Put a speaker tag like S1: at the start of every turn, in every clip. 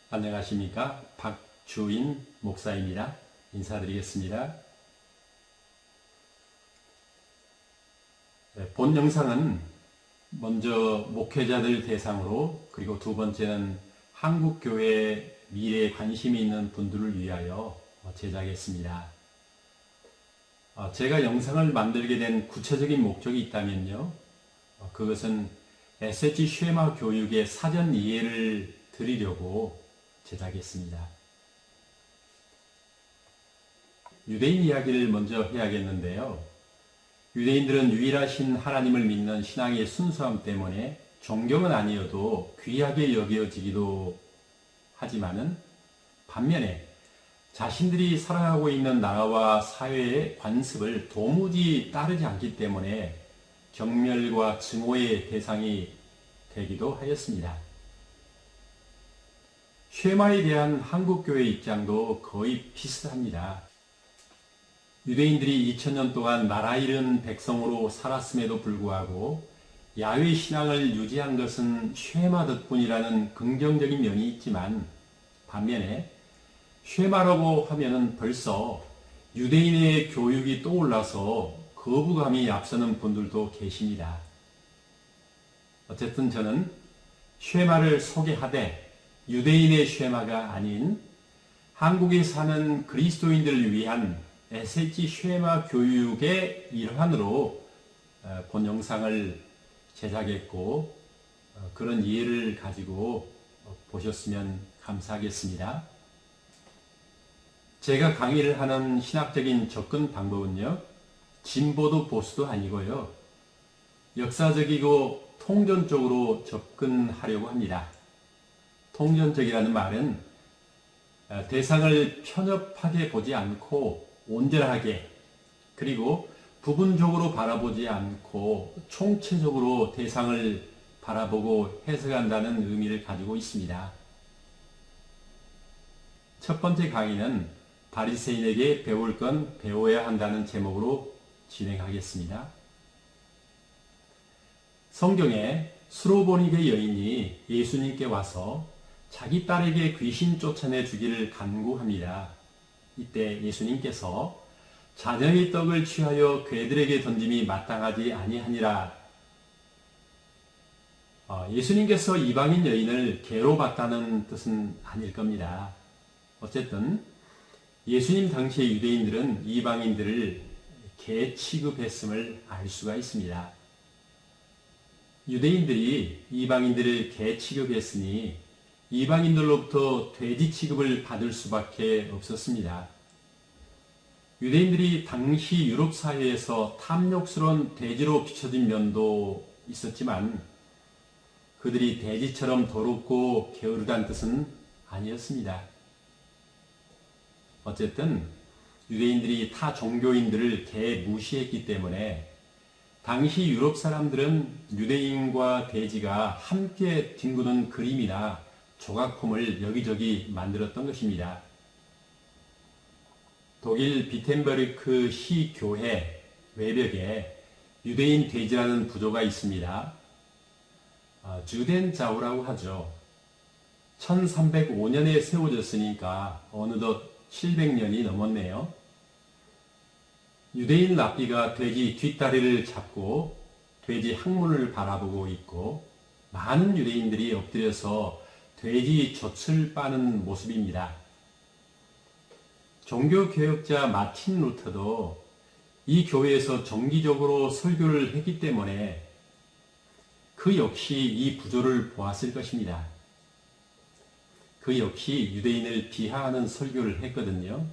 S1: 안녕하십니까? 박주인 목사입니다. 인사드리겠습니다. 본 영상은 먼저 목회자들 대상으로, 그리고 두 번째는 한국교회 미래에 관심이 있는 분들을 위하여 제작했습니다. 제가 영상을 만들게 된 구체적인 목적이 있다면요, 그것은 SH 쉐마 교육의 사전 이해를 드리려고 제작했습니다. 유대인 이야기를 먼저 해야겠는데요. 유대인들은 유일하신 하나님을 믿는 신앙의 순수함 때문에 존경은 아니어도 귀하게 여겨지기도 하지만은 반면에 자신들이 살아가고 있는 나라와 사회의 관습을 도무지 따르지 않기 때문에 경멸과 증오의 대상이 되기도 하였습니다. 쉐마에 대한 한국교회 입장도 거의 비슷합니다. 유대인들이 2000년 동안 나라 잃은 백성으로 살았음에도 불구하고 야훼 신앙을 유지한 것은 쉐마 덕분이라는 긍정적인 면이 있지만, 반면에 쉐마라고 하면은 벌써 유대인의 교육이 떠올라서 거부감이 앞서는 분들도 계십니다. 어쨌든 저는 쉐마를 소개하되 유대인의 쉐마가 아닌 한국에 사는 그리스도인들을 위한 SH 쉐마 교육의 일환으로 본 영상을 제작했고, 그런 이해를 가지고 보셨으면 감사하겠습니다. 제가 강의를 하는 신학적인 접근 방법은요, 진보도 보수도 아니고요, 역사적이고 통전적으로 접근하려고 합니다. 통전적이라는 말은 대상을 편협하게 보지 않고 온전하게, 그리고 부분적으로 바라보지 않고 총체적으로 대상을 바라보고 해석한다는 의미를 가지고 있습니다. 첫 번째 강의는 바리새인에게 배울 건 배워야 한다는 제목으로 진행하겠습니다. 성경에 수로보니게 여인이 예수님께 와서 자기 딸에게 귀신 쫓아내 주기를 간구합니다. 이때 예수님께서 자녀의 떡을 취하여 괴들에게 던짐이 마땅하지 아니하니라. 예수님께서 이방인 여인을 개로 봤다는 뜻은 아닐 겁니다. 어쨌든 예수님 당시의 유대인들은 이방인들을 개 취급했음을 알 수가 있습니다. 유대인들이 이방인들을 개 취급했으니 이방인들로부터 돼지 취급을 받을 수밖에 없었습니다. 유대인들이 당시 유럽 사회에서 탐욕스러운 돼지로 비춰진 면도 있었지만, 그들이 돼지처럼 더럽고 게으르다는 뜻은 아니었습니다. 어쨌든 유대인들이 타 종교인들을 개 무시했기 때문에 당시 유럽 사람들은 유대인과 돼지가 함께 뒹구는 그림이나 조각품을 여기저기 만들었던 것입니다. 독일 비텐베르크 시 교회 외벽에 유대인 돼지라는 부조가 있습니다. 주덴자우라고 하죠. 1305년에 세워졌으니까 어느덧 700년이 넘었네요. 유대인 랍비가 돼지 뒷다리를 잡고 돼지 항문을 바라보고 있고, 많은 유대인들이 엎드려서 돼지 젖을 빠는 모습입니다. 종교개혁자 마틴 루터도 이 교회에서 정기적으로 설교를 했기 때문에 그 역시 이 부조를 보았을 것입니다. 그 역시 유대인을 비하하는 설교를 했거든요.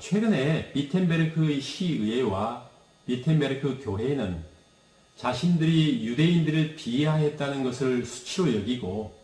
S1: 최근에 비텐베르크 시의회와 비텐베르크 교회는 자신들이 유대인들을 비하했다는 것을 수치로 여기고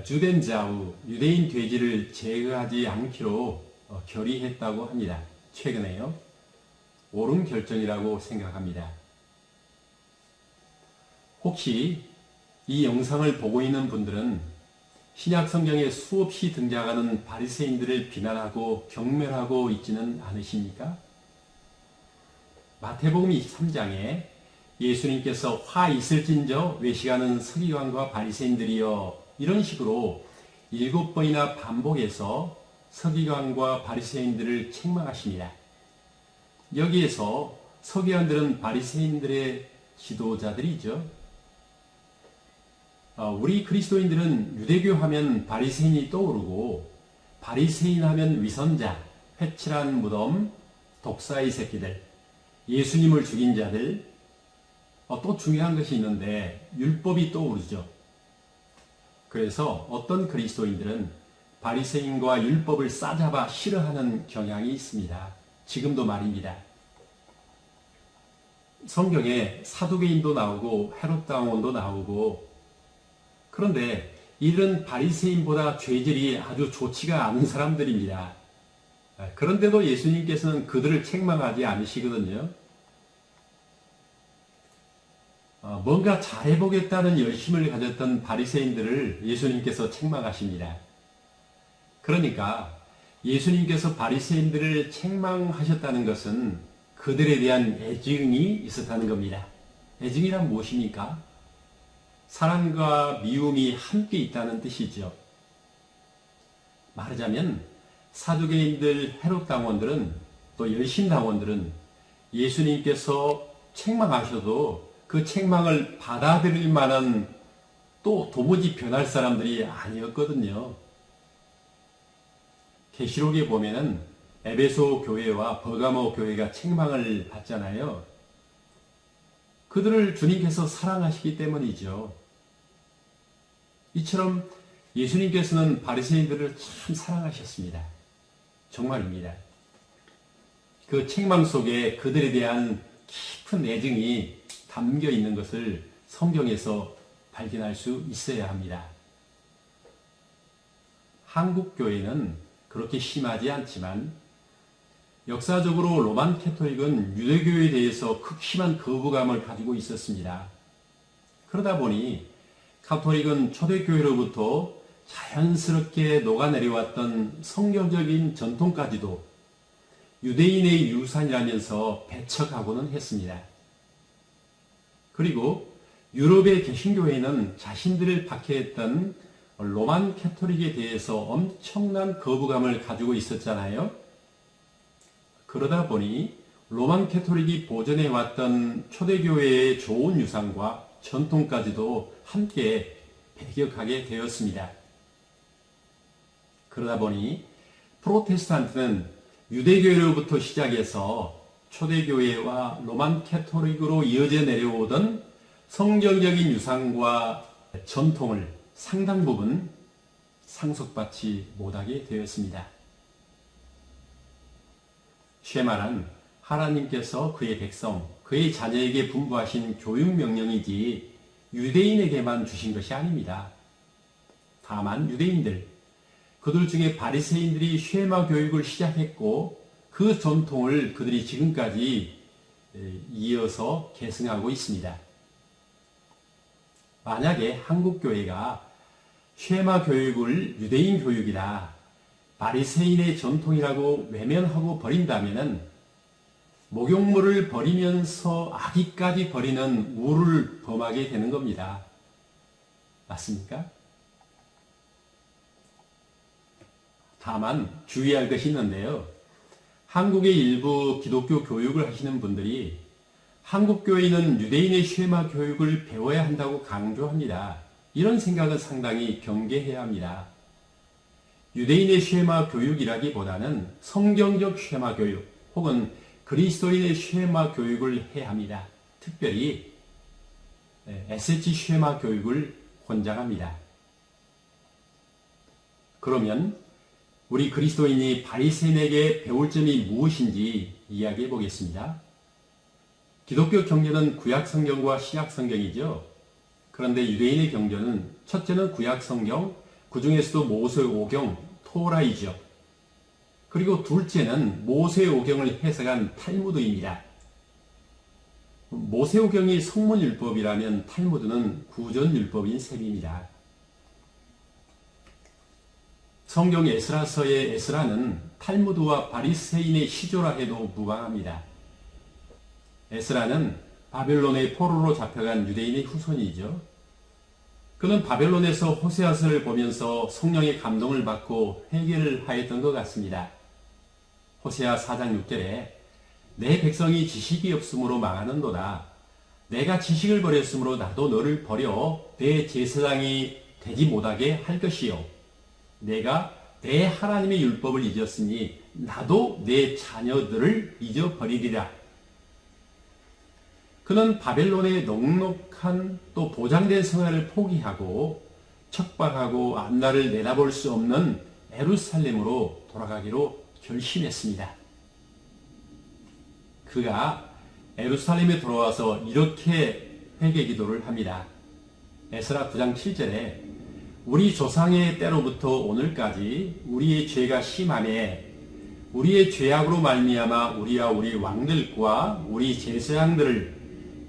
S1: 주덴자우, 유대인 돼지를 제거하지 않기로 결의했다고 합니다. 최근에요. 옳은 결정이라고 생각합니다. 혹시 이 영상을 보고 있는 분들은 신약 성경에 수없이 등장하는 바리새인들을 비난하고 경멸하고 있지는 않으십니까? 마태복음 23장에 예수님께서 화 있을진저 외식하는 서기관과 바리새인들이여 이런 식으로 7번이나 반복해서 서기관과 바리새인들을 책망하십니다. 여기에서 서기관들은 바리새인들의 지도자들이죠. 우리 그리스도인들은 유대교 하면 바리새인이 떠오르고, 바리새인 하면 위선자, 회칠한 무덤, 독사의 새끼들, 예수님을 죽인 자들, 또 중요한 것이 있는데 율법이 떠오르죠. 그래서 어떤 그리스도인들은 바리새인과 율법을 싸잡아 싫어하는 경향이 있습니다. 지금도 말입니다. 성경에 사두개인도 나오고 헤롯 왕도 나오고, 그런데 이들은 바리새인보다 죄질이 아주 좋지가 않은 사람들입니다. 그런데도 예수님께서는 그들을 책망하지 않으시거든요. 뭔가 잘해보겠다는 열심을 가졌던 바리새인들을 예수님께서 책망하십니다. 그러니까 예수님께서 바리새인들을 책망하셨다는 것은 그들에 대한 애증이 있었다는 겁니다. 애증이란 무엇입니까? 사랑과 미움이 함께 있다는 뜻이죠. 말하자면 사두개인들, 헤롯 당원들은, 또 열심 당원들은 예수님께서 책망하셔도 그 책망을 받아들일 만한, 또 도무지 변할 사람들이 아니었거든요. 계시록에 보면은 에베소 교회와 버가모 교회가 책망을 받잖아요. 그들을 주님께서 사랑하시기 때문이죠. 이처럼 예수님께서는 바리새인들을 참 사랑하셨습니다. 정말입니다. 그 책망 속에 그들에 대한 깊은 애증이 담겨 있는 것을 성경에서 발견할 수 있어야 합니다. 한국 교회는 그렇게 심하지 않지만 역사적으로 로만 캐토릭은 유대교에 대해서 극심한 거부감을 가지고 있었습니다. 그러다 보니 카톨릭은 초대교회로부터 자연스럽게 녹아내려왔던 성경적인 전통까지도 유대인의 유산이라면서 배척하고는 했습니다. 그리고 유럽의 개신교회는 자신들을 박해했던 로만 캐토릭에 대해서 엄청난 거부감을 가지고 있었잖아요. 그러다 보니 로만 캐토릭이 보존해왔던 초대교회의 좋은 유산과 전통까지도 함께 배격하게 되었습니다. 그러다 보니 프로테스탄트는 유대교회로부터 시작해서 초대교회와 로만 캐토릭으로 이어져 내려오던 성경적인 유산과 전통을 상당 부분 상속받지 못하게 되었습니다. 쉐마란 하나님께서 그의 백성, 그의 자녀에게 분부하신 교육명령이지 유대인에게만 주신 것이 아닙니다. 다만 유대인들, 그들 중에 바리새인들이 쉐마 교육을 시작했고 그 전통을 그들이 지금까지 이어서 계승하고 있습니다. 만약에 한국교회가 쉐마 교육을 유대인 교육이다, 바리새인의 전통이라고 외면하고 버린다면은 목욕물을 버리면서 아기까지 버리는 우를 범하게 되는 겁니다. 맞습니까? 다만 주의할 것이 있는데요. 한국의 일부 기독교 교육을 하시는 분들이 한국 교회는 유대인의 쉐마 교육을 배워야 한다고 강조합니다. 이런 생각은 상당히 경계해야 합니다. 유대인의 쉐마 교육이라기보다는 성경적 쉐마 교육 혹은 그리스도인의 쉐마 교육을 해야 합니다. 특별히 SH 쉐마 교육을 권장합니다. 그러면 우리 그리스도인이 바리새인에게 배울 점이 무엇인지 이야기해 보겠습니다. 기독교 경전은 구약 성경과 신약 성경이죠. 그런데 유대인의 경전은 첫째는 구약 성경, 그 중에서도 모세오경, 토라이죠. 그리고 둘째는 모세오경을 해석한 탈무드입니다. 모세오경이 성문율법이라면 탈무드는 구전율법인 셈입니다. 성경 에스라서의 에스라는 탈무드와 바리새인의 시조라 해도 무방합니다. 에스라는 바벨론의 포로로 잡혀간 유대인의 후손이죠. 그는 바벨론에서 호세아서를 보면서 성령의 감동을 받고 회개를 하였던 것 같습니다. 호세아 4장 6절에 내 백성이 지식이 없으므로 망하는도다. 내가 지식을 버렸으므로 나도 너를 버려 내 제사장이 되지 못하게 할 것이요. 내가 내 하나님의 율법을 잊었으니 나도 내 자녀들을 잊어버리리라. 그는 바벨론의 넉넉한 또 보장된 생활을 포기하고 척박하고 앞날을 내다볼 수 없는 예루살렘으로 돌아가기로 결심했습니다. 그가 예루살렘에 돌아와서 이렇게 회개 기도를 합니다. 에스라 9장 7절에 우리 조상의 때로부터 오늘까지 우리의 죄가 심하매 우리의 죄악으로 말미암아 우리와 우리 왕들과 우리 제사장들을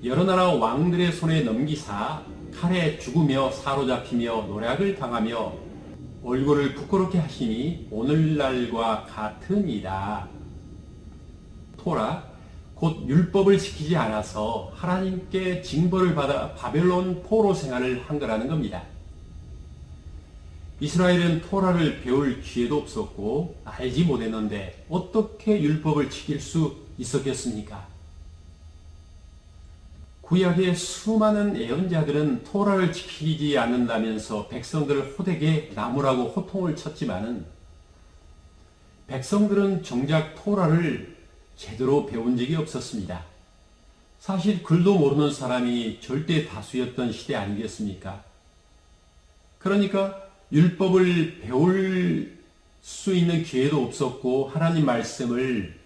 S1: 여러 나라 왕들의 손에 넘기사 칼에 죽으며 사로잡히며 노략을 당하며 얼굴을 부끄럽게 하시니 오늘날과 같으니라. 토라 곧 율법을 지키지 않아서 하나님께 징벌을 받아 바벨론 포로 생활을 한 거라는 겁니다. 이스라엘은 토라를 배울 기회도 없었고 알지 못했는데 어떻게 율법을 지킬 수 있었겠습니까? 구약의 수많은 예언자들은 토라를 지키지 않는다면서 백성들을 호되게 나무라고 호통을 쳤지만은 백성들은 정작 토라를 제대로 배운 적이 없었습니다. 사실 글도 모르는 사람이 절대 다수였던 시대 아니겠습니까? 그러니까 율법을 배울 수 있는 기회도 없었고 하나님 말씀을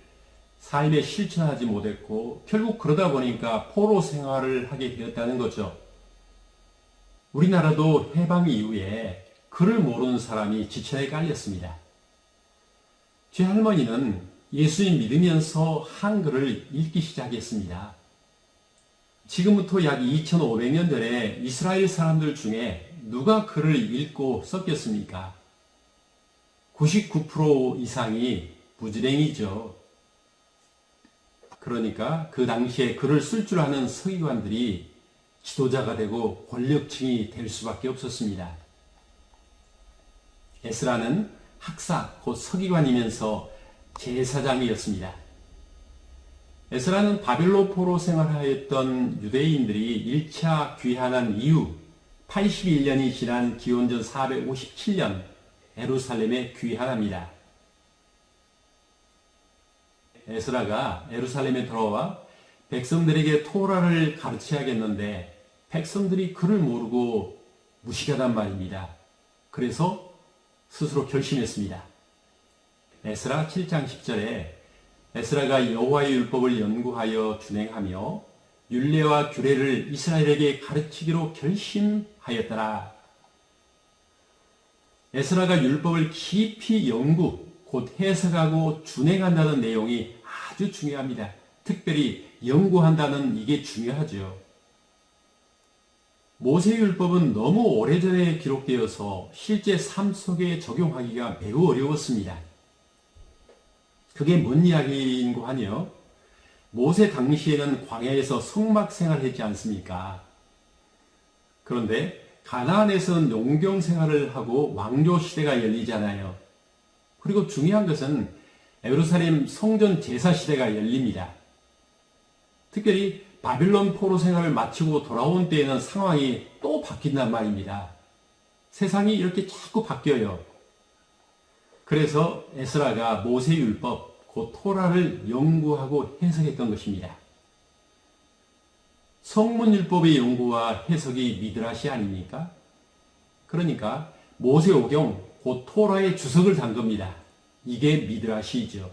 S1: 삶에 실천하지 못했고 결국 그러다 보니까 포로 생활을 하게 되었다는 거죠. 우리나라도 해방 이후에 글을 모르는 사람이 지천에 깔렸습니다. 제 할머니는 예수님 믿으면서 한글을 읽기 시작했습니다. 지금부터 약 2500년 전에 이스라엘 사람들 중에 누가 글을 읽고 썼겠습니까? 99% 이상이 부지랭이죠. 그러니까 그 당시에 글을 쓸 줄 아는 서기관들이 지도자가 되고 권력층이 될 수밖에 없었습니다. 에스라는 학사, 곧 서기관이면서 제사장이었습니다. 에스라는 바벨론 포로 생활하였던 유대인들이 1차 귀환한 이후 81년이 지난 기원전 457년 예루살렘에 귀환합니다. 에스라가 예루살렘에 들어와 백성들에게 토라를 가르쳐야겠는데 백성들이 글을 모르고 무식하단 말입니다. 그래서 스스로 결심했습니다. 에스라 7장 10절에 에스라가 여호와의 율법을 연구하여 준행하며 율례와 규례를 이스라엘에게 가르치기로 결심하였더라. 에스라가 율법을 깊이 연구, 곧 해석하고 준행한다는 내용이 아주 중요합니다. 특별히 연구한다는 이게 중요하죠. 모세율법은 너무 오래전에 기록되어서 실제 삶 속에 적용하기가 매우 어려웠습니다. 그게 뭔 이야기인고 하뇨? 모세 당시에는 광야에서 성막 생활했지 않습니까? 그런데 가나안에서는 농경 생활을 하고 왕조 시대가 열리잖아요. 그리고 중요한 것은 예루살렘 성전 제사 시대가 열립니다. 특별히 바빌론 포로 생활을 마치고 돌아온 때에는 상황이 또 바뀐단 말입니다. 세상이 이렇게 자꾸 바뀌어요. 그래서 에스라가 모세율법, 곧 토라를 연구하고 해석했던 것입니다. 성문율법의 연구와 해석이 미드라시 아닙니까? 그러니까 모세오경, 곧 토라의 주석을 단 겁니다. 이게 미드라시죠.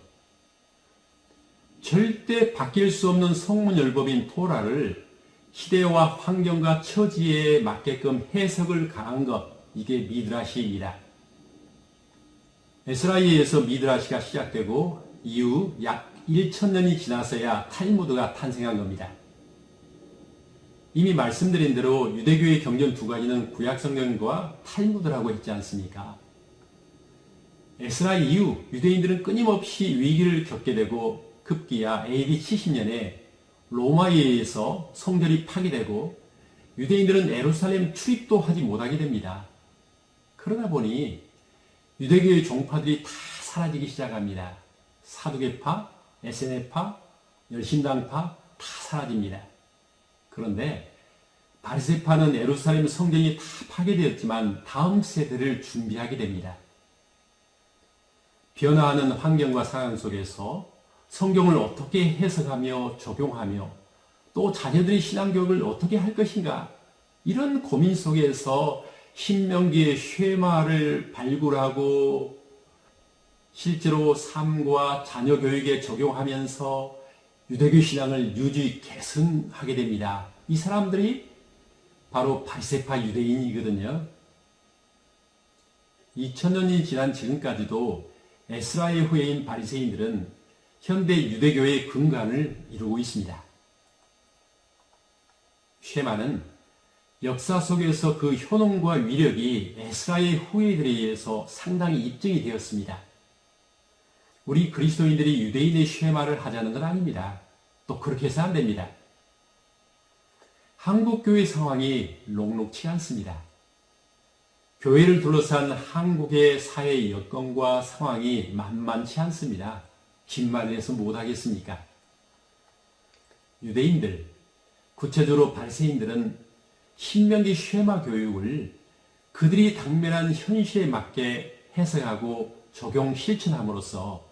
S1: 절대 바뀔 수 없는 성문율법인 토라를 시대와 환경과 처지에 맞게끔 해석을 가한 것, 이게 미드라시입니다. 에스라에 의해서 미드라시가 시작되고 이후 약 1000년이 지나서야 탈무드가 탄생한 겁니다. 이미 말씀드린 대로 유대교의 경전 두 가지는 구약성경과 탈무드라고 했지 않습니까? 에스라 이후 유대인들은 끊임없이 위기를 겪게 되고 급기야 AD 70년에 로마에 의해서 성전이 파괴되고 유대인들은 예루살렘 출입도 하지 못하게 됩니다. 그러다 보니 유대교의 종파들이 다 사라지기 시작합니다. 사두개파, 에세네파, 열심당파 다 사라집니다. 그런데 바리새파는 예루살렘 성전이 다 파괴되었지만 다음 세대를 준비하게 됩니다. 변화하는 환경과 상황 속에서 성경을 어떻게 해석하며 적용하며 또 자녀들의 신앙교육을 어떻게 할 것인가, 이런 고민 속에서 신명기의 쉐마를 발굴하고 실제로 삶과 자녀 교육에 적용하면서 유대교 신앙을 유지 계승하게 됩니다. 이 사람들이 바로 바리새파 유대인이거든요. 2000년이 지난 지금까지도 에스라의 후예인 바리새인들은 현대 유대교의 근간을 이루고 있습니다. 쉐마는 역사 속에서 그 효능과 위력이 에스라의 후예들에 의해서 상당히 입증이 되었습니다. 우리 그리스도인들이 유대인의 쉐마를 하자는 건 아닙니다. 또 그렇게 해서 안 됩니다. 한국 교회 상황이 녹록치 않습니다. 교회를 둘러싼 한국의 사회 여건과 상황이 만만치 않습니다. 긴 말을 해서 못하겠습니까? 유대인들, 구체적으로 바리새인들은 신명기 쉐마 교육을 그들이 당면한 현실에 맞게 해석하고 적용 실천함으로써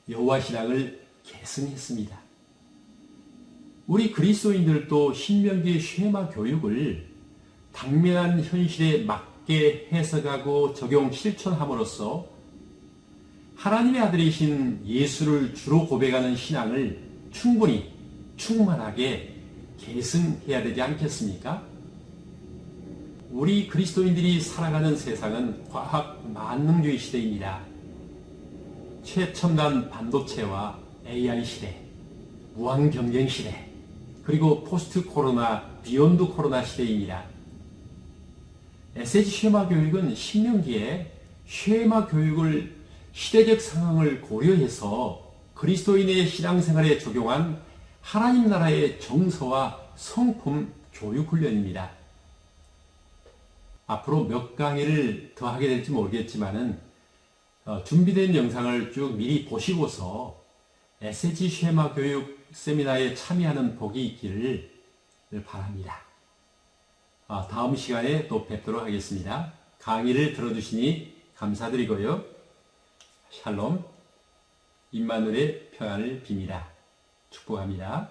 S1: 여호와 신앙을 계승했습니다. 우리 그리스도인들도 신명기 쉐마 교육을 당면한 현실에 맞게 해석하고 적용 실천함으로써 하나님의 아들이신 예수를 주로 고백하는 신앙을 충분히 충만하게 계승해야 되지 않겠습니까? 우리 그리스도인들이 살아가는 세상은 과학 만능주의 시대입니다. 최첨단 반도체와 AI 시대, 무한 경쟁 시대, 그리고 포스트 코로나, 비욘드 코로나 시대입니다. SH 쉐마 교육은 신명기에 쉐마 교육을 시대적 상황을 고려해서 그리스도인의 신앙생활에 적용한 하나님 나라의 정서와 성품 교육 훈련입니다. 앞으로 몇 강의를 더 하게 될지 모르겠지만은 준비된 영상을 쭉 미리 보시고서 SH 쉐마 교육 세미나에 참여하는 복이 있기를 바랍니다. 다음 시간에 또 뵙도록 하겠습니다. 강의를 들어주시니 감사드리고요. 샬롬, 임마누엘의 평안을 빕니다. 축복합니다.